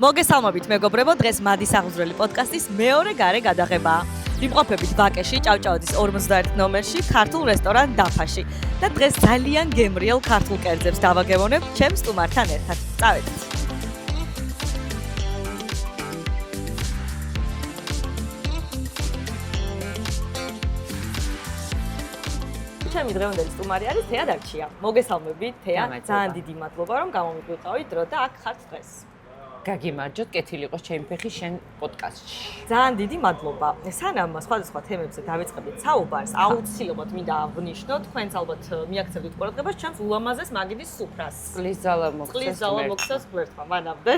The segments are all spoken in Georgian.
მოგესალმებით მეგობრებო, დღეს მადის აღუზრელი პოდკასტის მეორე გარე გადაღებაა. ვიმყოფებით ვაკეში, ჭავჭავაძის 51 ნომერში, ქართულ რესტორან დაფაში და დღეს ძალიან გემრიელ ქართულ კერძებს დავაგემოვნებ ჩემს სტუმართან ერთად. წავედით. ჩემი დღევანდელი სტუმარი არის თეა დარჩია. მოგესალმებით თეა, ძალიან დიდი მადლობა რომ გამომიყვიყავით დრო და აქ ხართ დღეს. გაგიმარჯოთ, კეთილი იყოს ჩემი ფეხი შენ პოდკასტში. ძალიან დიდი მადლობა. სანამ სხვადასხვა თემებზე დავიწყებთ საუბარს, აუცილებლად მინდა აღნიშნო, თქვენც ალბათ მიაქცევთ ყურადღებას ჩემს ულამაზეს მაგიდის სუფრას. წყლის ძალა მოხდეს გვერდმა, მანამდე.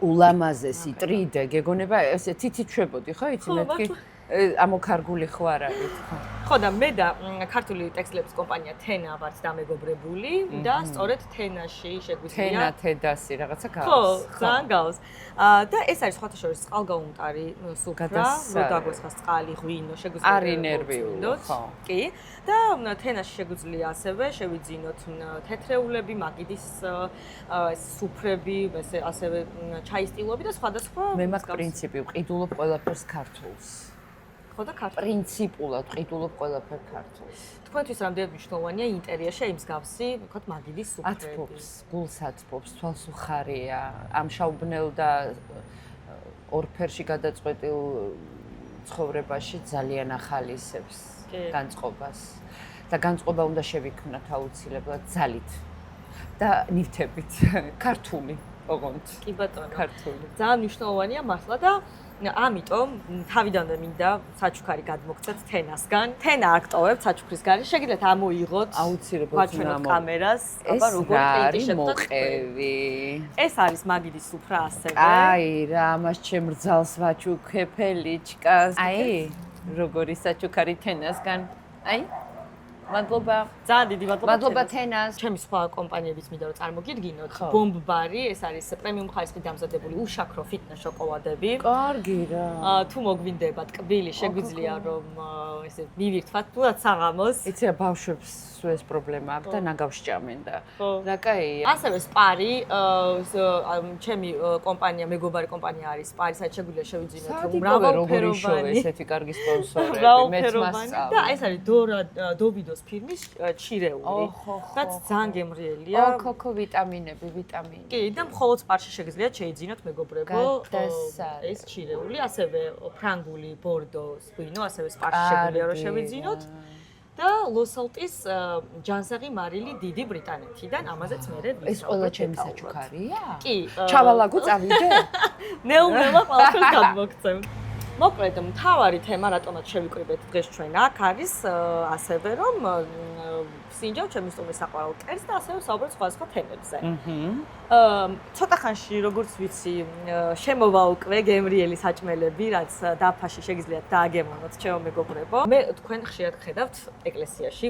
ულამაზესი ტრიდე, გეგონება ესე თითით შვებოდი, ხო, იცი მეთქი? ამოქარგული ხო არ არის, ხო? ხო და მე და ქართული ტექსტილების კომპანია თენა ვართ დამეგობრებული და სწორედ თენაში შეგვიძლია თედასი რაღაცა გავს. ხო, ძალიან გავს. და ეს არის სხვათა შორის წყალგაუმტარი სუფრა, რო დაგვესხას წყალი, ღვინო, შეგვიძლია არის ნერვიული, ხო. კი. და თენაში შეგვიძლია ასევე შევიძინოთ თეთრეულები, მაგიდის სუფრები, ასევე ჩაის ტილოები და სხვადასხვა. მე მაგ პრინციპი ვყიდულობ ყველაფერს ქართულს. ხო და ქართულ. პრინციპულად ვყიდულობ ყველაფერ ქართულს. თქვენთვის რამდენად მნიშვნელოვანია ინტერიერში აი მსგავსი, ვთქვათ, მაგიდის სუფრები. ათბობს, გულს ათბობს, თვალს უხარია, ამ შავბნელ და ორფერში გადაწყვეტილ ცხოვრებაში ძალიან ახალისებს განწყობას. და განწყობა უნდა შევიქმნათ აუცილებლად ძალით და ნივთებით, ქართული, ოღონდ. კი ბატონო. ქართული. ძალიან მნიშვნელოვანია მართლა და ამიტომ თავიდანვე მინდა საჩუქარი გადმოგცეთ თენასგან. თენა არ გტოვებთ საჩუქრის გარეშე, შეგიძლიათ ამოიღოთ აუცილებლად ვაჩვენოთ კამერას, აბა როგორ პრინტი შეხვდათ. ეს არის მაგიდის სუფრა ასევე. აი რა, ამას ჩემრძალს ვაჩუქე ფელიჩკას. აი, როგორი საჩუქარი თენასგან. აი მადლობა. ძალიან დიდი მადლობა. მადლობა თენას. ჩემი სხვა კომპანიებიც მინდა რომ წარმოგიდგინოთ. ბომბარი, ეს არის პრემიუმ ხარისხით დამზადებული უშაქრო ფიტნეს შოკოლადები. კარგი რა. თუ მოგვინდება ტკბილი, შეგვიძლია რომ ესე მივირთვათ თუნდაც საღამოს. იცი რა ბავშვებს ეს პრობლემა აქვს და ნაგავს ჭამენ და რა კაია. ასევე სპარი, ჩემი კომპანია, მეგობარი კომპანია არის სპარი, სადაც შეგვიძლია შევიძინოთ მრავალფეროვანი ესეთი კარგი სპონსორები, მეც მასწავლე. და ეს არის დოვიდოს ფირმის ჩირეული, რაც ძალიან გემრიელია. ქოქო ვიტამინები, ვიტამინი. კი, და მხოლოდ სპარში შეგიძლიათ შეიძინოთ მეგობრებო. გადასარევ. ეს ჩირეული, ასევე ფრანგული ბორდოს ღვინო, ასევე სპარში შეგვიძლია რომ შევიძინოთ. და ლოსალტის ჯანსაღი მარილი დიდი ბრიტანეთიდან, ამაზეც მე ვისაუბრებ. ეს ყველა ჩემი საჩუქარია? კი. ჩავალაგო წავიდე? ნელა ყველაფერს გადმოგცემთ. მოკლედ, მთავარი თემა, რატომაც შევიკრიბეთ დღეს ჩვენ აქ, არის ასევე რომ სინჯავ ჩემი სტუმრის საყვარელ კერძს და ასევე საუბრობთ სხვადასხვა თემებზე. ცოტა ხანში, როგორც ვიცი, შემოვა უკვე გემრიელი საჭმელები, რაც დაფაში შეგიძლიათ დააგემოვნოთ ჩემო მეგობრებო. მე თქვენ ხშირად ხედავთ ეკლესიაში,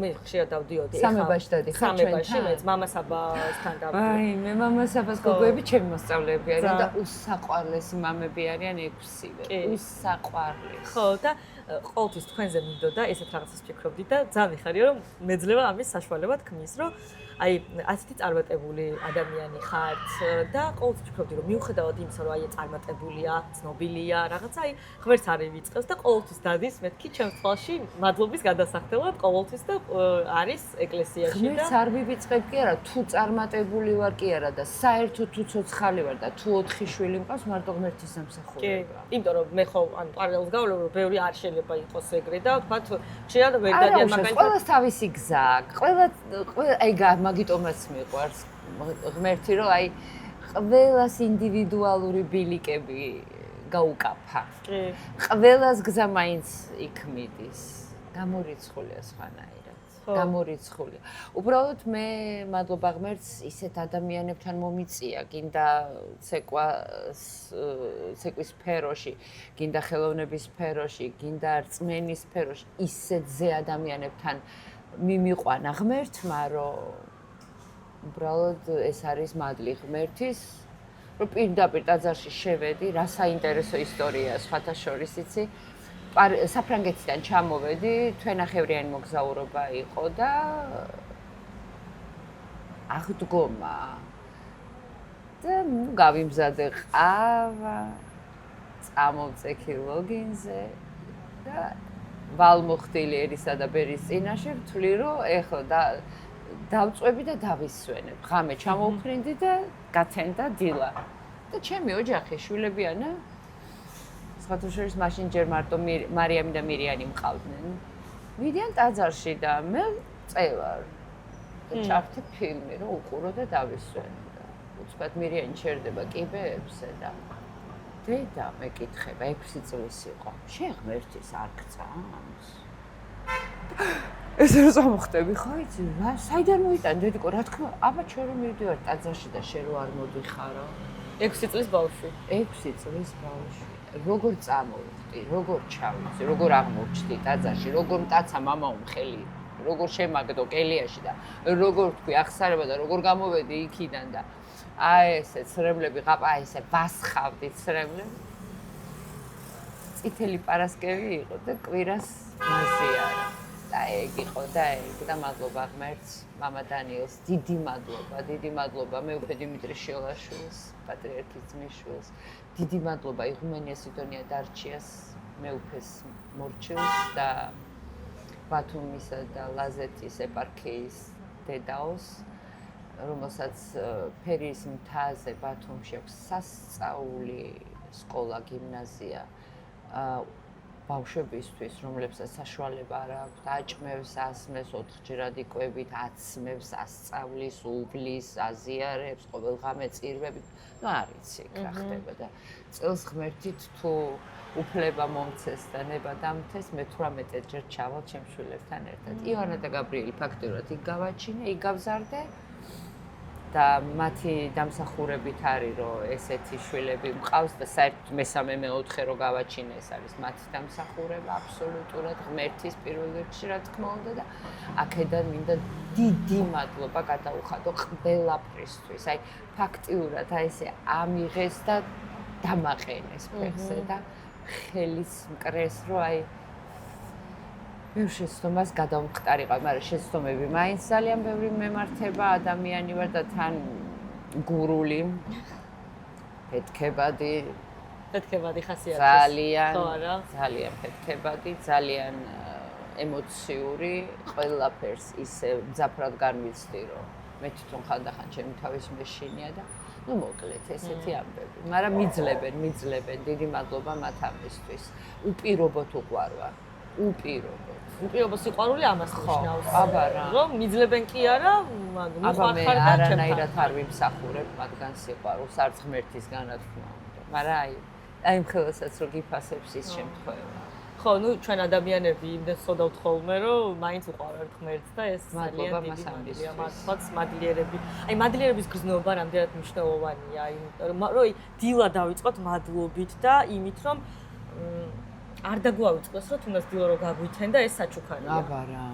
მე ხშირად დავდიოდი ახლა. სამებაში დადიხარ ჩვენთან? სამებაში, მეც მამასაბასთან დავდიოდი. აი, მე მამასაბას გოგოები ჩემი მოსწავლეები არიან და უსაყვარლესი მამები არიან 6-ვე. უსაყვარლესი. ხო და ყოველთვის თქვენზე მინდოდა ესეთ რაღაცას ვფიქრობდი და ძალიან მიხარია რომ მეძლევა ამის საშუალება თქმის რომ აი ასეთი წარმატებული ადამიანი ხართ და ყოველთვის ვფიქრობდი რომ მიუხედავად იმისა რომ აი წარმატებულია, ცნობილია, რაღაცა აი ღმერთს არ ივიწყებს და ყოველთვის დადის მეთქი ჩემს თვალში მადლობის გადასახდელად ყოველთვის და არის ეკლესიაში და ღმერთს არ ვივიწყებ კი არა, თუ წარმატებული ვარ კი არა და საერთოდ თუ ცოცხალი ვარ და თუ 4 შვილი მყავს მარტო ღმერთის სამსახურება. კი, იმიტომ რომ მე ხო ანუ პარალელს გავლებო რომ ბევრი არ შეიძლება იყოს ეგრე და თქვათ შეიძლება ვერ დადიან მაგალითად ყველას თავისი გზა აქვს. ყველა აი მაგიტომაც მიყვარს ღმერთი რომ აი ყველას ინდივიდუალური ბილიკები გაუკაფა. კი. ყველას გზა მაინც იქ მიდის. გამორიცხულია სხვანაირად. გამორიცხულია. უბრალოდ მე მადლობა ღმერთს ისეთ ადამიანებთან მომიწია, გინდა ცეკვის სფეროში, გინდა ხელოვნების სფეროში, გინდა რწმენის სფეროში, ისეთ ზე ადამიანებთან მიმიყვანა ღმერთმა, რომ უბრალოდ ეს არის მადლი ღმერთის, რომ პირდაპირ ტაძარში შევედი, რა საინტერესო ისტორიაა სხვათა შორის, იცი? საფრანგეთიდან ჩამოვედი, თვენახევრიანი მოგზაურობა იყო და აღდგომა და გავიმზადე ყავა, წამოვწექი ლოგინზე და ვალმოხდილი ერისა და ბერის წინაშე ვთვლი, რომ ეხლა დავწვევი და დავისვენებ. ღამე ჩამოვფრინდი და გათენდა დილა. და ჩემი ოჯახი, შვილებიანა, სხვათა შორის მაშინ ჯერ მარტო მარიამი და მირიანი მყავდნენ. მიდიან ტაძარში და მე წევარ. და ჩავთი ფილმი, რომ უყურო და დავისვენო. უცბად მირიანი ჩერდება კიბეებზე და დედა მეკითხება 6 წლის იყო. შენ ღმერთის არ გწამს? ესე რომ მოხდები ხო იცი? საიდან მოიტან დედიკო, რა თქმა, აბა ჩვენ რომ მივდივარ ტაძარში და შენ რო არ მოდიხარო? 6 წლის ბავშვი. 6 წლის ბავშვი. როგორ წამოვხდი, როგორ ჩავიცი, როგორ აღმოჩნდი ტაძარში, როგორ მტაცა მამაო მხელი, როგორ შემაგდო კელიაში და როგორ თქვი ახსარება და როგორ გამოვედი იქიდან და აი ესე ცრემლები ყაპა ესე ვასხავდი ცრემლები. წითელი პარასკევი იყო და კვირას მაზიარა. და ეგ იყო და ეგ და მადლობა ღმერთს, მამა დანიელს, დიდი მადლობა მეუფე დიმიტრი შილაშვილს, პატრიარქის ძმისშვილს, დიდი მადლობა იღუმენია სიდონია დარჩიას, მეუფეს მორჩილს და ბათუმისა და ლაზეთის ეპარქიის დედაოს, რომელსაც ფერის მთაზე ბათუმში აქვს სასწაული სკოლა, გიმნაზია ბავშვებისთვის, რომლებსაც საშუალება არ აქვს, დაჭმევს, ასმევს 4ჯერად იკვებით, აცმევს, ასწავლის, უვლის, აზიარებს, ყოველღამე წირვებით. ნუ არ იცი, რა ხდება და წელს ღმერთით თუ უფლება მომცეს და ნება დამთეს, მე 18 ჯერ ჩავალ ჩემ შვილებთან ერთად. ივანა და გაბრიელი ფაქტურად იქ გავაჩინე, იქ გავზარდე. და მათი დამსახურებით არის, რომ ესეთი შვილები მყავს და საერთოდ მესამე მეოთხე რო გავაჩინე, ეს არის მათი დამსახურება აბსოლუტურად ღმერთის პირველ რიგში, რა თქმა უნდა და აქედან მინდა დიდი მადლობა გადაუხადო ყველაფრისთვის. აი ფაქტიურად აი ესე ამიღეს და დამაყენეს ფეხზე და ხელის მკრეს, რომ აი მე შეცდომას გადავმხტარიყავ, მაგრამ შეცდომები მაინც ძალიან ბევრი მემართება, ადამიანი ვარ და თან გურული, ფეთქებადი ხასიათის. ძალიან ფეთქებადი, ძალიან ემოციური, ყველაფერს ისე მძაფრად განვიცდი, რომ მე თვითონ ხანდახან ჩემი თავის მეშინია და ნუ მოკლედ ესეთი ამბები, მაგრამ მიძლებენ, დიდი მადლობა მათ ამისთვის. უპირობოდ უყვარვა. უპირობო სიყვარული ამას ნიშნავს. აბა რა. რომ მიძლებენ კი არა, მოხარ და არანაირად არ ვიმსახურებ მათგან სიყვარულს, არც ღმერთისგან რა თქმა უნდა. მაგრამ აი მხოლოდაც რო გიფასებს ის შემთხვევა. ხო, ნუ ჩვენ ადამიანები იმდენ სოდავთ ხოლმე, რომ მაინც უყვართ ღმერთს და ეს ძალიან დიდი მადლია მართლაც მადლიერები. აი მადლიერების გრძნობა რამდენად მნიშვნელოვანია, იმიტომ რომ დილა დავიწყოთ მადლობით და იმით რომ არ დაგვაუწყდეს, რომ თუნდაც დილა რო გაგვითენ და ეს საჩუქარია. აბა რა.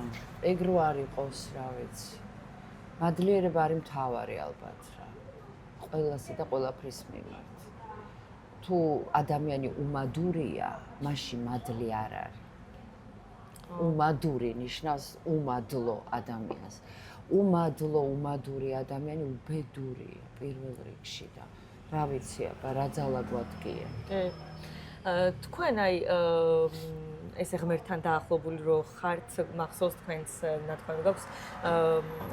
ეგ რო არ იყოს, რა ვიცი. მადლიერება არის მთავარი ალბათ რა. ყველასი და ყველაფრის მიმართ. თუ ადამიანი უმადურია, მაშინ მადლი არ არის. უმადური ნიშნავს უმადლო ადამიანს. უმადური ადამიანი უბედურია პირველ რიგში და რა ვიცი აბა რა ძალა გვადგია. თქვენ აი ესე ღმერთთან დაახლოებული რო ხართ, მახსოვს თქვენს ნათქვამი გაქვს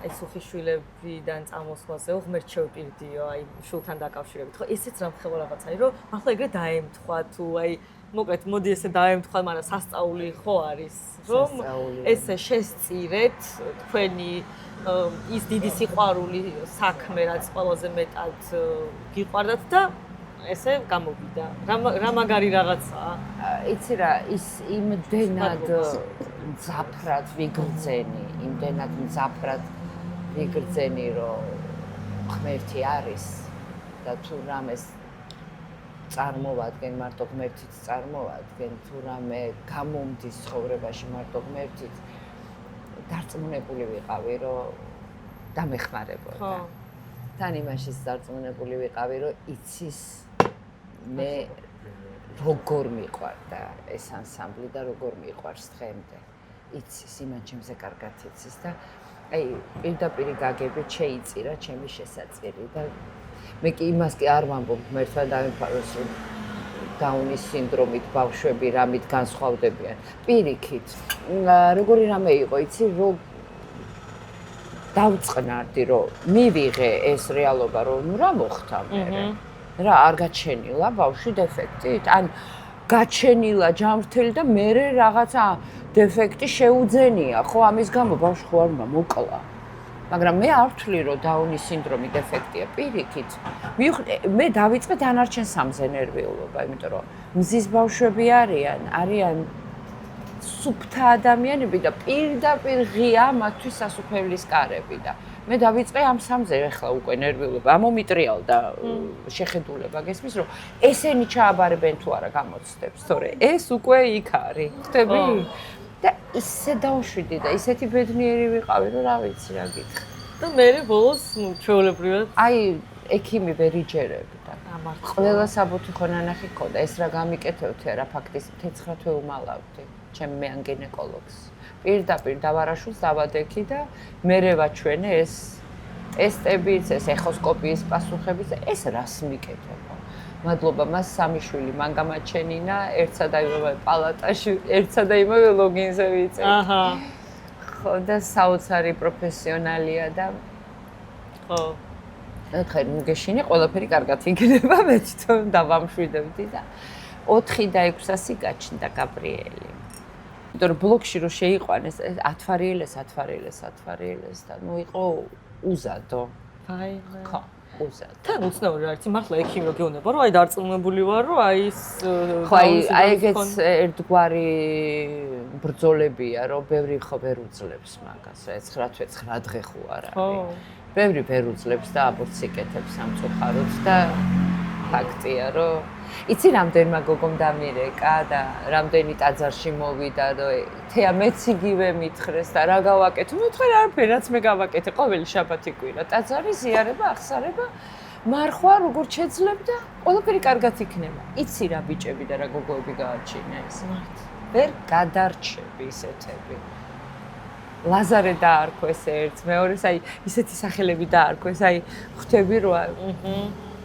აი სუხიშვილებიდან წამოსვლაზე ღმერთ შევპირდიო აი შულთან დაკავშირებით. ხო ესეც რამხელა რაღაცაა, რომ ახლა ეგრე დაემთხვა თუ აი მოკლედ მოდი ესე დაემთხვა, მაგრამ სასწაული ხო არის, რომ ესე შესწირეთ თქვენი ის დიდი სიყვარული საქმე, რაც ყველაზე მეტად გიყვარდათ და ესე გამოვიდა. რა მაგარი რაღაცაა? იცი რა, ის იმდენად მძაფრად ვიგრძენი, რომ ღმერთი არის და თუ რამეს წარმოვადგენ, მარტო ღმერთით წარმოვადგენ, თუ რამე გამომდის ცხოვრებაში მარტო ღმერთით, დარწმუნებული ვიყავი, რომ დამეხმარებოდა. თან იმაშიც დარწმუნებული ვიყავი, რომ იცის მე როგორ მიყვარდა ეს ანსამბლი და როგორ მიყვარს დღემდე. იცის, იმან ჩემზე კარგად იცის და აი პირდაპირ გაგებით შეიწირა ჩემი შესაძირი და მე კი იმას კი არ ვამბობ ღმერთმა დაემფაროს რომ დაუნის სინდრომით ბავშვები რამით განსხვავდებიან. პირიქით, როგორი რამე იყო, იცი, რომ დავწყნარდი, რომ მივიღე ეს რეალობა, რომ რა მოხდა მერე. რა არ გაჩენილა ბავშვი დეფექტით? ან გაჩენილა ჯანმრთელი და მერე რაღაცა დეფექტი შეუძენია, ხო, ამის გამო ბავშვი ხო არ უნდა მოკლა. მაგრამ მე არ ვთვლი, რომ დაუნის სინდრომი დეფექტია, პირიქით. მე დავიწყე დანარჩენ სამზე ნერვიულობა, იმიტომ რომ მზის ბავშვები არიან სუფთა ადამიანები და პირდაპირ ღია მათთვის სასუფეველის კარები და მე დავიწყე ამ სამზე ახლა უკვე ნერვიულობა, ამომიტრიალდა შეხედულება გესმის, რომ ესენი ჩააბარებენ თუ არა გამოცდებს, თორე ეს უკვე იქ არის, ხტები? და ისე დავშვიდი და ისეთი ბედნიერი ვიყავი, რომ რა ვიცი რა გითხრა. და მე ბოლოს ჩვეულებრივად აი ექიმი ვერ იჯერებდა. ყველა საბუთი ხონანახი ქონდა, ეს რა გამიკეთებთია რა ფაქტის 19 თვე უმალავდი, ჩემ მე ან გინეკოლოგს. პირდაპირ დავარაშულს დავადექი და მერე ვაჩვენე ეს ტესტებიც, ეს ეხოსკოპიის პასუხებიც, ეს რას მიკეთება. მადლობა მას სამი შვილი მან გამაჩენინა, ერთსა და იმავე პალატაში, ერთსა და იმავე ლოგინზე ვიწევ. აჰა. ხო და საოცარი პროფესიონალია და ხო. ხე მუგეშინი ყველაფერი კარგად იქნება, მე თვითონ დავამშვიდებდი და 4 და 600 გაჩნდა გაბრიელი. იმიტომ რომ ბლოკში რო შეიყვანეს ათვარიელეს და ნუ იყო უზადო. აი, ხო, უზადო. თან უცნაური არის, მართლა ექიმი რო გეუბნება, რომ აი დარწმუნებული ვარ, რომ აი ეს ხო, აი ეგეც ერთგვარი ბრძოლებია, რომ ბევრი ხო ვერ უძლებს მაგას, რა 9 თვე 9 დღე ხო არ არის. ხო. ბევრი ვერ უძლებს და აბორტს იკეთებს სამწუხაროდ და ფაქტია, რომ იცი რამდენმა გოგომ დამირეკა და რამდენი ტაძარში მოვიდა და თეა მეც იგივე მითხრეს და რა გავაკეთო? მithრე არაფერი, რაც მე გავაკეთე ყოველი შაბათი კვირა. ტაძარი, ზიარება, აღსარება, მარხვა როგორც შეძლებ და ყველაფერი კარგად იქნება. იცი რა ბიჭები და რა გოგოები გააჩინეს. ვერ გადარჩები ისეთები. ლაზარე დაარქვეს ერთს, მეორეს აი ისეთი სახელები დაარქვეს, აი ხვდები რომ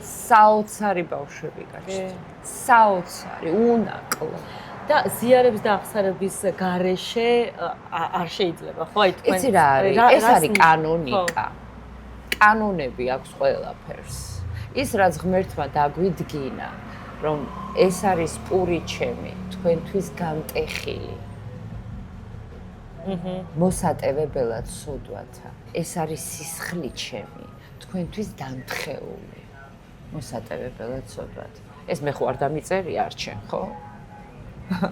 საოცარი ბავშვები გაჩნდა. საოცარი, უნაკლო. და ზიარების და აღსარების გარეშე არ შეიძლება, ხო? აი თქვენ იცი რა არის? ეს არის კანონიკა. კანონები აქვს ყველაფერს. ის რაც ღმერთმა დაგვიდგინა, რომ ეს არის პური ჩემი, თქვენთვის გამტეხილი. მოსატევებელად სოდვათა. ეს არის სისხლი ჩემი, თქვენთვის დამთხეული. მოსატევებელად სოდვათ. ეს მე ხო არ დამიწერი არჩენ, ხო?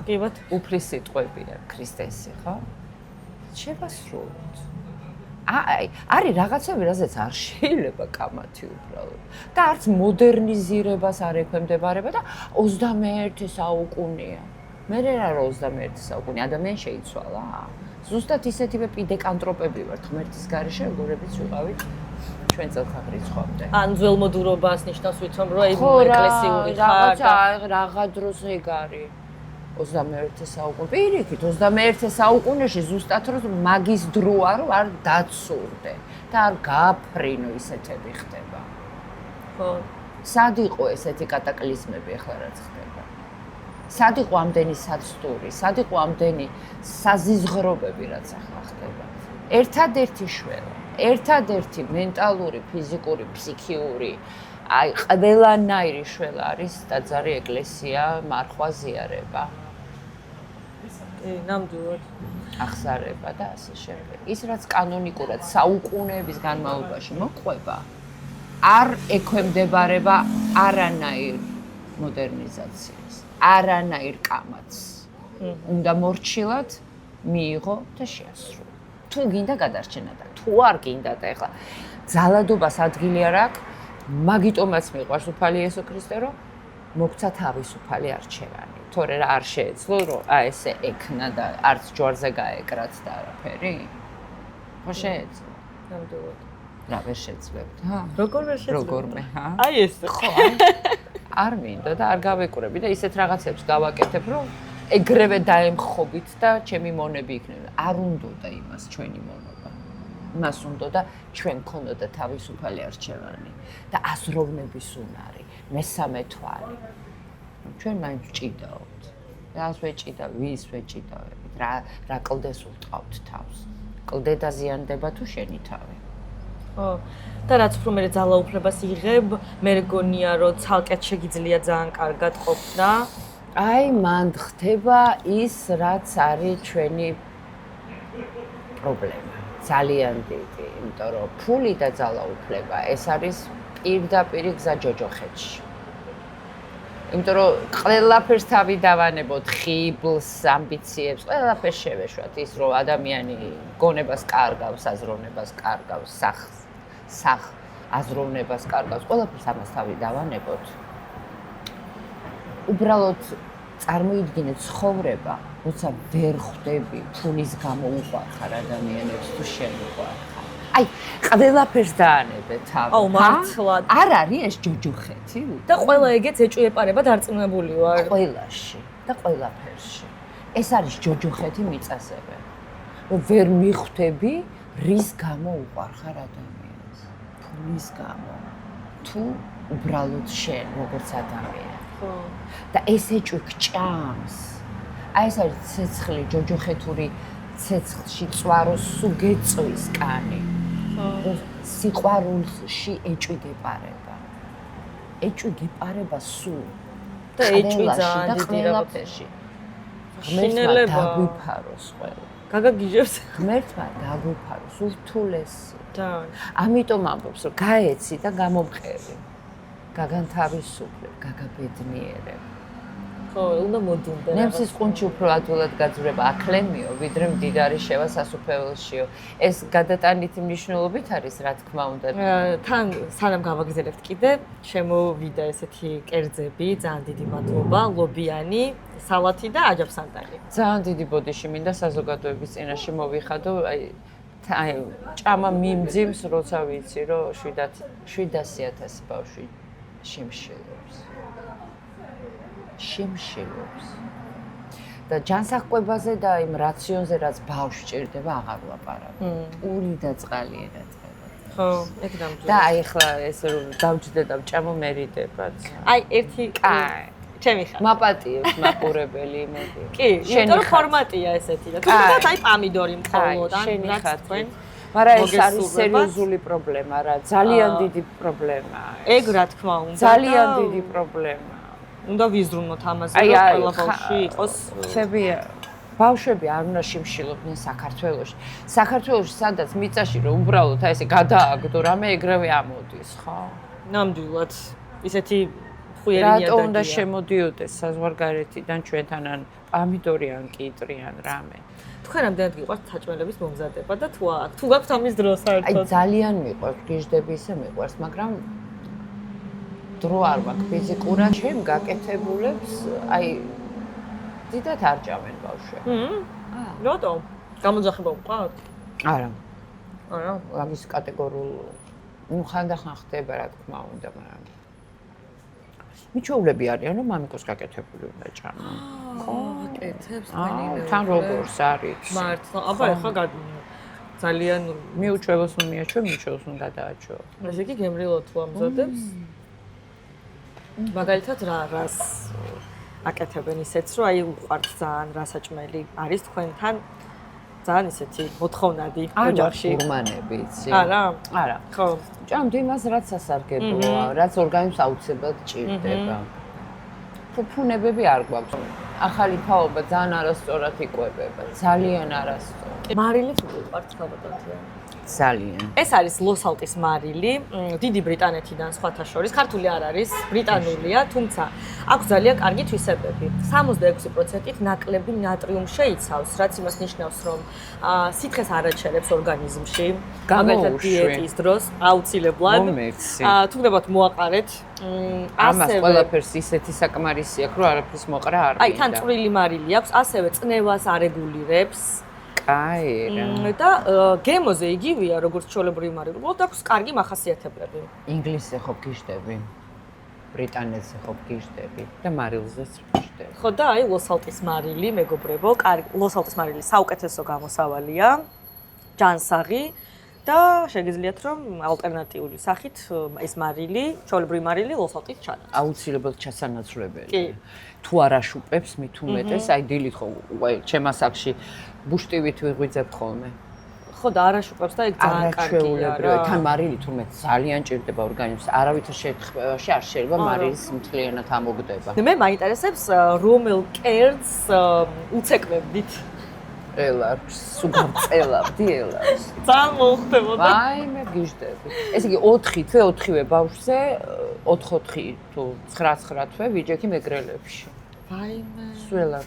კი ბათ. უფლის სიტყვებია ქრისტესი, ხო? შევასრულოთ. აი, არის რაღაცები, რაზეც არ შეიძლება კამათი უბრალოდ. და არც მოდერნიზირებას არ ექვემდებარება და 21 საუკუნეა. მე რა 21 საუკუნე ადამიანი შეიცვალა? ზუსტად ისეთივე პიდეკანტროპები ვართ ღმერთის გარეშე, როგორებიც ვიყავით ჩვენ წელთაღრიცხვამდე. ან ძველმოდურობას ნიშნავს ვითომ, რომ აი ეკლესიური ხარ და რაღა დროს ეგ არის. 21 საუკუნე. პირიქით 21 საუკუნეში ზუსტად რომ მაგის დროა რომ არ დაცურდე და არ გააფრინო ისეთები ხდება. ხო. სად იყო ესეთი კატაკლიზმები ახლა რაც ხდება? სად იყო ამდენი საცდური, სად იყო ამდენი საზიზღრობები რაც ახლა ხდება? ერთადერთი შველა, ერთადერთი მენტალური, ფიზიკური, ფსიქიური, აი ყველანაირი შველა არის ტაძარი, ეკლესია, მარხვა, ზიარება. ნამდვილად. აღსარება და ასე შემდეგ. ის რაც კანონიკურად საუკუნეების განმავლობაში მოყვება, არ ექვემდებარება არანაირ მოდერნიზაციას, არანაირ კამათს. უნდა მორჩილად მიიღო და შეასრულო. თუ გინდა გადარჩენა და თუ არ გინდა და ეხლა ძალადობას ადგილი არ აქვს, მაგიტომაც მიყვარს უფალი იესო ქრისტე, რომ მოგცა თავისუფალი არჩევანი. თორე რა არ შეეძლო, რომ ესე ექნა და არც ჯვარზე გაეკრათ და არაფერი? ხო შეეძლო. ნამდვილად. რა ვერ შეძლებთ, ჰა? როგორ ვერ შეძლებ? როგორმე, ჰა? აი ეს ხო. არ მინდო და არ გავეკურები და ისეთ რაღაცებს გავაკეთებ, რომ ეგრევე დაემხობით და ჩემი მონები იქნება. არ უნდოდა იმას ჩვენი მონობა. მას უნდა ჩვენ გქონოდა თავისუფალი არჩევანი და აზროვნების უნარი, მესამე თვალი. ჩვენ მაინც ვჭიდაობთ. რას ვეჭიდა, ვის ვეჭიდავებით, რა კლდეს უტყავთ თავს. კლდე დაზიანდება თუ შენი თავი. ხო. და რაც უფრო მე ძალაუფლებას იღებ, მე მგონია რომ ცალკეთ შეგიძლია ძალიან კარგად ყოფნა. აი მან ხდება ის რაც არის ჩვენი პრობლემა. ძალიან დიდი, იმიტომ რომ ფული და ძალაუფლება ეს არის პირდაპირ გზა ჯოჯოხეთში. იმიტომ რომ ყველაფერს თავი დავანებოთ, ხიბლს, ამბიციებს, ყველაფერს შევეშვათ ის რომ ადამიანი გონებას კარგავს, აზროვნებას კარგავს, სახ აზროვნებას კარგავს, ყველაფერს ამას თავი დავანებოთ. უბრალოდ წარმოიდგინე ცხოვრება, როცა ვერ ხვდები ფულის გამო უყვარხარ ადამიანებს თუ შენ უყვარხარ. აი, ყველაფერს დაანებე თავი. აუ, მართლად. არ არის ეს ჯოჯოხეთი? და ყველა ეგეც ეჭვიეპარება დარწმუნებული ვარ. ყველაში და ყველაფერში. ეს არის ჯოჯოხეთი მიწასebe. რომ ვერ მიხვდები, რის გამო უყვარხარ ადამიანს. ფულის გამო. თუ უბრალოდ შენ როგორც ადამიანი. ხო. და ეს ეჭვი გჭამს. აი ეს არის ცეცხლი, ჯოჯოხეთური ცეცხლში წვარო სულ გეწვის კანი. ხო. სიყვარულში ეჭვი გეპარება. ეჭვი გეპარება სულ. და ეჭვი ძალიან დიდი ყველაფერში. ღმერთმა დაგვიფაროს ყველა. გაგაგიჟებს. ღმერთმა დაგვიფაროს ურთულესი. ძალიან. ამიტომ ამბობს რომ გაეცი და გამომყევი. გაგანთავისუფლებ, გაგაბედნიერებ. ხო, უნდა მოდუნდა. ნემსის ყუნჩი უფრო ადვილად გაძვრება აკლემიო, ვიდრე მდიდარი შევა სასუფეველშიო. ეს გადატანითი მნიშვნელობით არის, რა თქმა უნდა. თან სანამ გავაგზავნებთ კიდე, შემოვიდა ესეთი კერძები, ძალიან დიდი მადლობა, ლობიანი, სალათი და აჯაფსანტალი. ძალიან დიდი ბოდიში მინდა საზოგადოების წინაშე მოვიხადო, აი ჭამა მიმძიმს, როცა ვიცი, რომ 700,000 ბავშვი შემშილობს. და ჯანსაღყვებაზე და იმ რაციონზე რაც ბავშვს ჭირდება აღარ ვლაპარაკობ. პური და წყალი ერაცხება. ხო, ეგ დამჯერდა. და აი ახლა ეს რომ დავჯდე და ვჭამო მერიდებაც. აი ერთი კაი. ჩემი ხარ. მაპატიებს მაყურებელი იმედი. კი, იმიტომ რომ ფორმატია ესეთი და თუნდაც აი პამიდორი მხოლოდ ან რაც თქვენ. მაგრამ ეს არის სერიოზული პრობლემა რა, ძალიან დიდი პრობლემაა. ეგ რა თქმა უნდა. ძალიან დიდი პრობლემაა. უნდა ვიზრუნოთ ამაზე, რომ ყველა ბავშვი იყოს. ხები ბავშვები არ უნდა შიმშილობდნენ საქართველოში. საქართველოში სადაც მიწაში რომ უბრალოდ აი ესე გადააგდო რამე ეგრევე ამოდის, ხო? ნამდვილად. ისეთი ხუიერი ნიადაგია. რატო უნდა შემოდიოდეს საზღვარგარეთიდან ჩვენთან ან პამიდორი ან კიტრი ან რამე? თქვენ რამდენად გიყვართ საჭმელების მომზადება და თუ აქ თუ გაქვთ ამის დრო საერთოდ? აი ძალიან მიყვარს, გიჟდები ისე მიყვარს, მაგრამ დრო არ მაქვს ფიზიკურად, ჩემ გაკეთებულებს, აი დიდად არ ჭამენ ბავშვები. რატომ? გამოძახება მყავთ? არა. არა. ამის კატეგორიულ ხანდახან ხდება რა თქმა უნდა, მაგრამ მიჩვეულები არიან, რომ მამიკოს გაკეთებული უნდა ჭამო. ხო, კეთებს თქვენი. თან როგორც არის. მართლა, აბა ეხლა ძალიან მიუჩვევოს რომ მიაჩვევ, მიუჩვევოს რომ გადააჩვევ. ესე იგი გემრიელად თუ ამზადებს. მაგალითად რას აკეთებენ ისეც, რომ აი უყვართ ძალიან რა საჭმელი არის თქვენთან ძალიან ისეთი მოთხოვნადი ოჯახში. გურმანები, იცი? არა? არა. ხო. ჭამთ იმას, რაც სასარგებლოა, რაც ორგანიზმს აუცილებლად ჭირდება. ფუფუნებები არ გვაქვს. ახალი თაობა ძალიან არასწორად იკვებება, ძალიან არასწორად. მარილიც უყვართ ხალხოთია. ძალიან. ეს არის ლოს-ალტის მარილი, დიდი ბრიტანეთიდან სხვათა შორის, ქართული არ არის, ბრიტანულია, თუმცა აქვს ძალიან კარგი თვისებები. 66%-ით ნაკლები ნატრიუმ შეიცავს, რაც იმას ნიშნავს, რომ სითხეს არ აჩერებს ორგანიზმში, მაგალითად დიეტის დროს აუცილებლად. თუ გდებათ მოაყარეთ. ამას ყველაფერს ისეთი საკმარისი აქვს, რომ არაფერს მოყრა არ მინდა. აი, თან წვრილი მარილი აქვს, ასევე წნევას არეგულირებს. კაი. და გემოზე იგივეა, როგორც ჩვეულებრივი მარილი. უბრალოდ აქვს კარგი მახასიათებლები. ინგლისზე ხო გიჟდები? ბრიტანეთზე ხო გიჟდები და მარილზეც გიჟდები. ხო და აი ლოს-ალტის მარილი, მეგობრებო, კარგი ლოს-ალტის მარილი საუკეთესო გამოსავალია. ჯანსაღი და შეგიძლიათ რომ ალტერნატიული სახით ეს მარილი, ჩვეულებრივი მარილი ლოსოტით ჩანათ. აუცილებლად ჩასანაცვლებელი. კი. თუ არ აშუპებს მით უმეტეს, აი დილით ხო ჩემ ასაკში ბუშტივით ვიღვიძებ ხოლმე. ხო და არ აშუპებს და ეგ ძალიან კარგია რა. თან მარილი თურმე ძალიან ჭირდება ორგანიზმს. არავითარ შეთქმულებაში არ შეიძლება მარილის მთლიანად ამოგდება. მე მაინტერესებს რომელ კერძს უცეკმებდით. ელარს, სუგარწელავდი ელარს. ძალიან მოხდებოდა. ვაიმე გიждები. ესე იგი 4 თვე 4-ვე ბავშვზე 4-4 თუ 9-9 თვე ვიჯექი მეგრელებში. ვაიმე. სულელარ.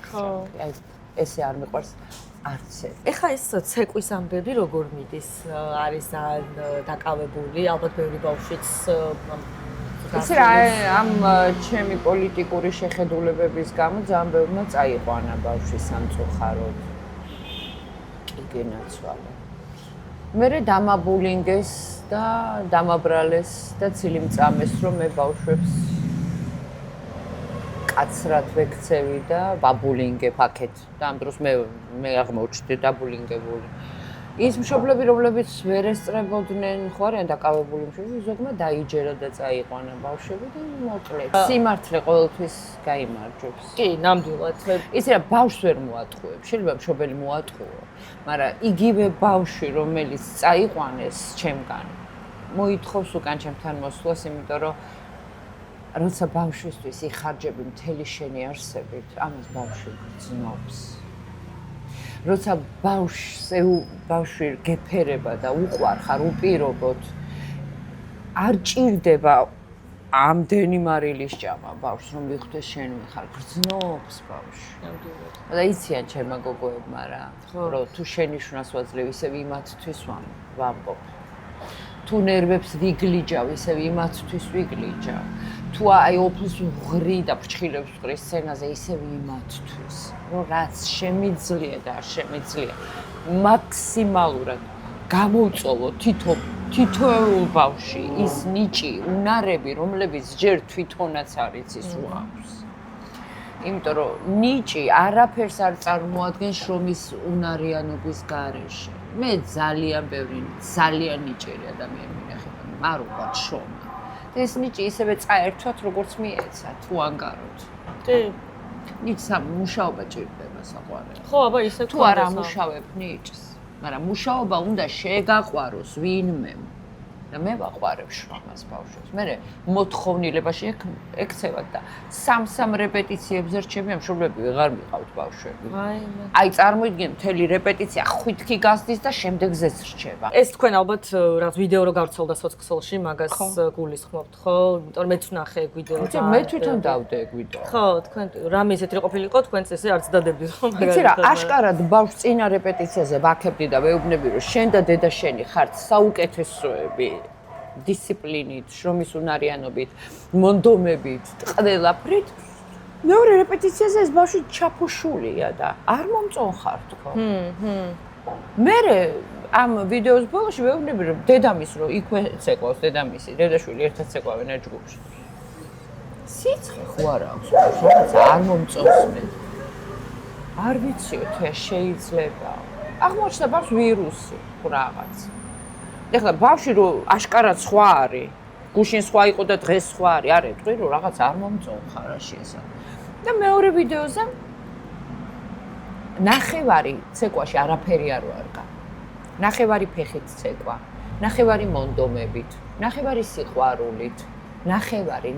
აი ესე არ მიყვარს არც ერთ. ეხა ეს ცეკვის ამბები როგორ მიდის? არის ძალიან დაკავებული, ალბათ ბევრი ბავშვიც იცი რა, ამ ჩემი პოლიტიკური შეხედულებების გამო ძალიან ბევრმა წაიყვანა ბავშვი სამწუხაროდ. გენაცვალა. მერე დამაბულინგეს და დამაბრალეს და ცილიმწამეს რომ მე ბავშვებს კაცრად ვექცევი და ბაბულინგებ აქეთ და ამ დროს მე აღმოჩნდი დაბულინგებული. ის მშობლები რომლებიც ვერ ესწრებოდნენ ხო არიან დაკავებული მშობლები ზოგმა დაიჯერა და წაიყვანა ბავშვები და მოკლედ სიმართლე ყოველთვის გაიმარჯვებს. კი, ნამდვილად. იცი რა ბავშვს ვერ მოატყუებ, შეიძლება მშობელი მოატყუო, მაგრამ იგივე ბავშვი რომელიც წაიყვანეს ჩემგან მოითხოვს უკან ჩემთან მოსვლას, იმიტომ რომ როცა ბავშვისთვის იხარჯები მთელი შენი არსებით, ამას ბავშვი გრძნობს. როცა ბავშვი გეფერება და უყვარხარ უპირობოდ არ ჭირდება ამდენი მარილის ჭამა ბავშვს რომ ვიხვდეს შენ ვიხარ გრძნობს ბავშვი. და იციან ჩემმა გოგოებმა რა, რომ თუ შენი შუნას ვაძლევ ისევ იმათთვის ვამბობ. თუ ნერვებს ვიგლიჯავ ისევ იმათთვის ვიგლიჯავ. თუ აი ოფლს ვღრი და ფრჩხილებს ვღრი სცენაზე ისევ იმათთვის. რომ რაც შემიძლია და არ შემიძლია მაქსიმალურად გამოვწოვო თითოეულ ბავში ის ნიჭი, უნარები, რომლებიც ჯერ თვითონაც არ იცის რო აქვს. იმიტომ რომ ნიჭი არაფერს არ წარმოადგენს შრომის უნარიანობის გარეშე. მე ძალიან ბევრი ძალიან ნიჭიერი ადამიანი მინახება, არ უყვართ შრომა. ეს ნიჭი ისევე წაერთვათ როგორც მიეცა თუ ანგაროთ. კი. ნიჭს მუშაობა ჭირდება საყვარელი. ხო, აბა ისე თუ არ ამუშავებ ნიჭს, მაგრამ მუშაობა უნდა შეგაყვაროს ვინმე. და მე ვაყვარებ შრომას ბავშვებს. მე მოთხოვნილებაში ექცევათ და 3 რეპეტიციებზე რჩები ამ მშობლები ვეღარ მიყავთ ბავშვები. აი წარმოიდგინე მთელი რეპეტიცია ხვითი გასდის და შემდეგზეც რჩება. ეს თქვენ ალბათ რაც ვიდეო რო გავრცელდა სოციალში, მაგას გულისხმობთ, ხო? იმიტომ მე თვნახე ეგ ვიდეო და მე თვითონ დავდე ეგ ვიდეო. ხო, თქვენ რამე ესეთი ყოფილიყო, თქვენც ესე არც დადებდით ხო მაგალითად. იცი რა, აშკარად ბავშვს წინა რეპეტიციაზე ვაქებდი და ვეუბნები რომ შენ და დედა შენი ხართ საუკეთესოები. დისციპლინით, შრომის უნარიანობით, მონდომებით, ყველაფრით. მეორე რეპეტიციაზე ეს ბავშვი ჩაფუშულია და არ მომწონხართ ხო? მე ამ ვიდეოს ბოლოში ვეუბნები რომ დედამის რომ იქვე ცეკვავს დედამისი, დედაშვილი ერთად ცეკვავენ ერთ ჯგუფში. სიცხე ხო არ აქვს, რაღაც არ მომწონს მე. არ ვიციო თუ შეიძლება. აღმოჩნდა ბავშვს ვირუსი თუ რაღაც. ეხლა ბავშვი რომ აშკარად სხვა არის, გუშინ სხვა იყო და დღეს სხვა არის, არ ეტყვი რომ რაღაც არ მომწონხარაში ესა. და მეორე ვიდეოზე ნახევარი ცეკვაში არაფერი არ ვარგა. ნახევარი ფეხით ცეკვა, ნახევარი მონდომებით, ნახევარი სიყვარულით, ნახევარი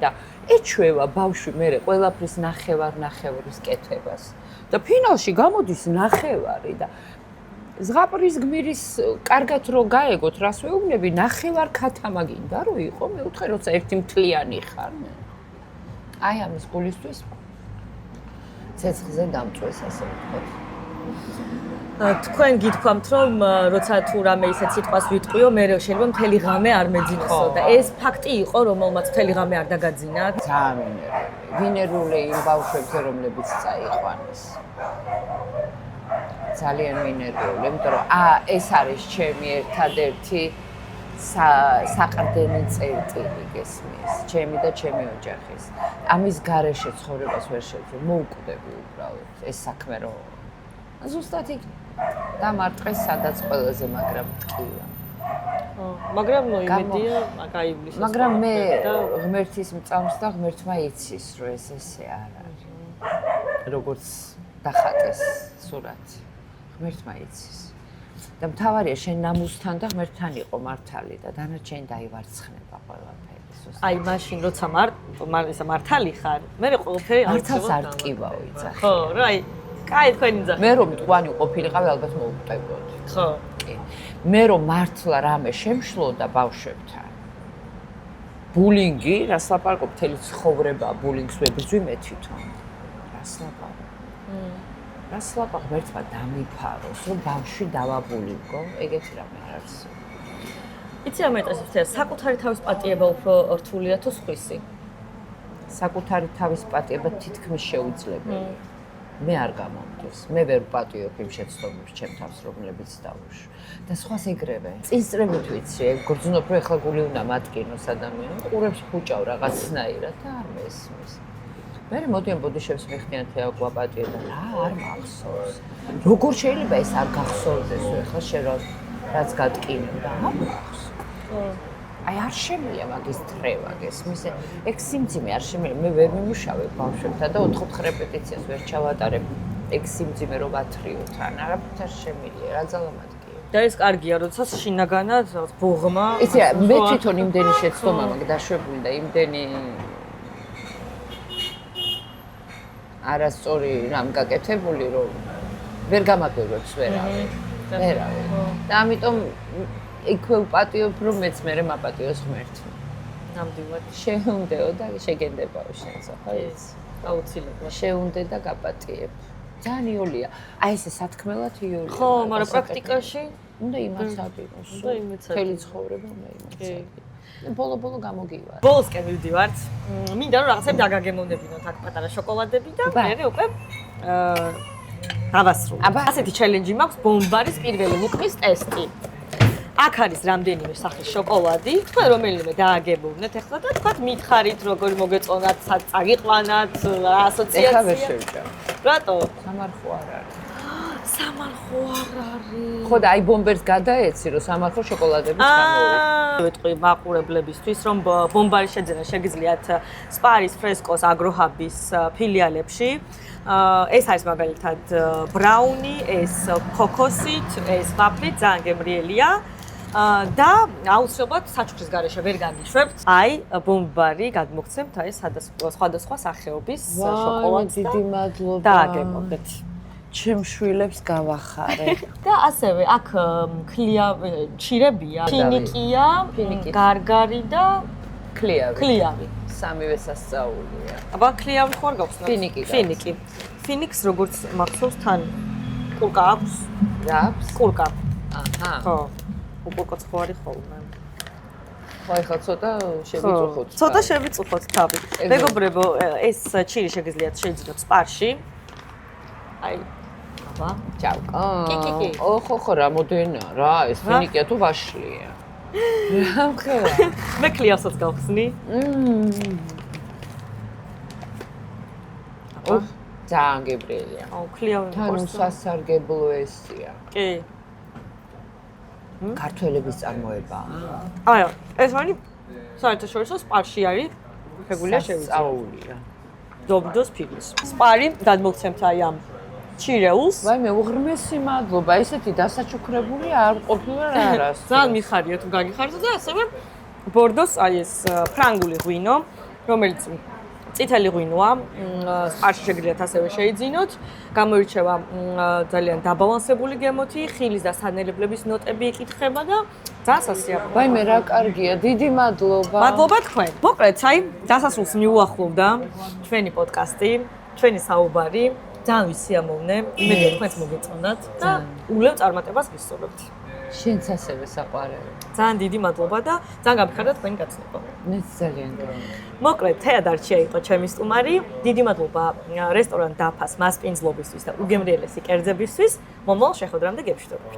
და ეჩვევა ბავშვი მერე ყველაფრის ნახევარის კეთებას. და ფინალში გამოდის ნახევარი და ზღაპრის გმირის კარგად რო გაეგოთ, რას ვეუბნები, ნახევარ ქათამა გინდა რო იყო, მე ვთხე როცა ერთი მთლიანი ხარ მე. აი ამის გულისთვის ცეცხლზე დამწვეს ასე ვთქვათ. თქვენ გითქვამთ რომ როცა თუ რამე ისე სიტყვას ვიტყვიო, მე შეიძლება მთელი ღამე არ მეძინოსო და ეს ფაქტი იყო, რომელმაც მთელი ღამე არ დაგაძინათ. ძალიან მინერული იმ ბავშვებზე, რომლებიც წაიყვანეს. ძალიან მინერვული, იმიტომ რომ ეს არის ჩემი ერთადერთი საყრდენი წერტილი გესმის, ჩემი და ჩემი ოჯახის. ამის გარეშე ცხოვრებას ვერ შევძლებ, მოუკვდები უბრალოდ ეს საქმე რომ ზუსტად და მარტყეს სადაც ყველაზე მაგრამ ტკივა. მაგრამ იმედია გაივლისას. მაგრამ მე ღმერთის მწამს და ღმერთმა იცის, რომ ესე არ არის. როგორც დახატეს სურათი. ღმერთმა იცის. და მთავარია შენ ნამუსთან და ღმერთთან იყო მართალი და დანარჩენი დაივარცხნება ყველაფერი. აი მაშინ როცა მართალი ხარ, მე ყველაფერი მართალს არ ტკივაო იცახი. ხო, რა აი, კაი თქვენი ძახი. მე რომ მტკვანი ყოფილიყავი ალბათ მოუყვებოდი. ხო. კი. მე რომ მართლა რამე შემშლოდა ბავშვებთან. ბულინგი, რას ლაპარაკობ, მთელი ცხოვრება ბულინგს ვებრძვი მე თვითონ. რას ლაპარაკობ? რას ლაპარაკობ, ერთმა დამიფაროს, რომ ბავშვი დავაბულინგო, ეგეთი რამე არ არსებობს. იცი რა მეტყვი, საკუთარი თავის პატიება უფრო რთულია თუ სხვისი? საკუთარი თავის პატიება თითქმის შეუძლებელია. მე არ გამომდის. მე ვერ ვპატიობ იმ შეცდომებს ჩემ თავს, რომლებიც დავუშვი. და სხვას ეგრევე. წინსწრებით ვიცი, ეგ გრძნობ, რომ ეხლა გული უნდა მატკინოს ადამიანს, ყურებს ხუჭავ რაღაცნაირად და არ მესმის. მე მოდიან ბოდიშებს მეხდიან თეა გვაპატიო და რა არ მახსოვს. როგორ შეიძლება ეს არ გახსოვდეს, ეხლა შენ რაც გატკინებდა, არ მახსოვს. აი არ შემიძლია მაგის თრევა გესმის ეგ სიმძიმე არ შემიძლია მე ვერ მიმუშავებ ბავშვებთან და 4 რეპეტიციას ვერ ჩავატარებ ეგ სიმძიმე რომ ვათრიოთ ან არაფერთ არ შემიძლია რა ძალამატკიო და ეს კარგია როდესაც შინაგანად ბოღმა იცი რა მე თვითონ იმდენი შეცდომა მაქვს დაშვებული და იმდენი არასწორი რამ გაკეთებული რომ ვერ გამაკვირვებს ვერავინ და ამიტომ იქვე ვპატიობ, რომ მეც მერე მაპატიოს ღმერთმა. ნამდვილად. შეუნდეო და შეგენდებაო შენსა, ხო ეს? აუცილებლად. შეუნდე და გაპატიებ. ძალიან იოლია. აი ესე სათქმელად იოლია. ხო, მაგრამ პრაქტიკაში უნდა იმაც აპიროს. უნდა იმაც აპიროს. მთელი ცხოვრება უნდა იმაც აპიროს. ბოლო ბოლო ბოლოსკენ ვივდივართ. მინდა რომ რაღაცები დაგაგემოვნებინოთ აქ პატარა შოკოლადები და მე უკვე დავასრულებ. ასეთი ჩელენჯი მაქვს ბომბარის პირველი ლუკმის ტესტი. აქ არის რამდენიმე სახის შოკოლადი, თქვენ რომელიმე დააგებოვნეთ ახლა და თქვათ მითხარით როგორ მოგეწონათ, სად წაგიყვანათ, რა ასოციაცია. ეხლა ვერ შევჭამ. რატო? სამარხო არ არის. სამარხო არ არის. ხო და აი ბომბერს გადაეცი რომ სამარხო შოკოლადების გამოვიდა. ვიტყვი მაყურებლებისთვის რომ ბომბარის შეძენა შეგიძლიათ სპარის, ფრესკოს, აგროჰაბის ფილიალებში. ეს არის მაგალითად ბრაუნი, ეს ქოქოსით, ეს ვაფლით, ძალიან გემრიელია. და აუცილებლად საჩუქრის გარეშე ვერ გაგიშვებთ. აი, ბომბარი გადმოგცემთ აი სხვადასხვა სახეობის შოკოლადს და დიდი მადლობა. დააგებობთ. ჩემ შვილებს გავახარე. და ასევე აქ ჩირებია, ფინიკია, გარგარი და ქლიავი. სამივე სასწაულია. აბა ქლიავი ხო არ გაქვს? ფინიკი. ფინიკს როგორც მახსოვს თან კურკა აქვს? რა აქვს? კურკა. აჰა. ხო. უკურკოც ხო არის ხოლმე. ხო, ეხლა ცოტა შევიწუხოთ. ცოტა შევიწუხოთ თავი. მეგობრებო, ეს ჩირი შეგიძლიათ შეიძინოთ სპარში. აი, აბა, ჩაუ. კი. ხო, რამოდენა რა, ეს ფინიკია თუ ვაშლია. რა მღერა? მე ქლიავსაც გავხსნი. აბა, ძალიან გებრიელია. აუ, ქლიავი თან სასარგებლო ესია. კი. ქართველების წარმოება. აი, ეს ვანი საერთაშორისო სპარში არის. შეგვიძლია შევიძინოთ. სწაულია. დობდოს ფიგის. სპარი გადმოგცემთ აი ამ ჩირეულს. ვაი მე უღრმესი მადლობა. ესეთი დასაჩუქრებული არ ყოფილა რა არას. ძალიან მიხარია თუ გაგიხარდა და ასევე ბორდოს აი ეს ფრანგული ღვინო, რომელიც წითელი ღვინოა, სპარში შეგიძლიათ ასევე შეიძინოთ. გამოირჩევა ძალიან დაბალანსებული გემოთი, ხილის და სანელებლების ნოტები იკითხება და ძალიან სასიამოვნოა. ვაი მე რა კარგია, დიდი მადლობა. მადლობა თქვენ. მოკლედ, აი, დასასრულს მიუახლოვდა ჩვენი პოდკასტი, ჩვენი საუბარი. ძალიან ვისიამოვნე, იმედია თქვენც მოგეწონათ და ულევ წარმატებას გისურვებთ. შენც ასევე საყვარელი. ძალიან დიდი მადლობა და ძალიან გამიხარდა თქვენი გაცნობა. მეც ძალიან გამიხარდა. მოკლედ, თეადარჩია იყო ჩემი სტუმარი. დიდი მადლობა რესტორან დაფას მასპინძლობისთვის და უგემრიელესი კერძებისთვის. მომავალ შეხვედრამდე გეშვიდობთ.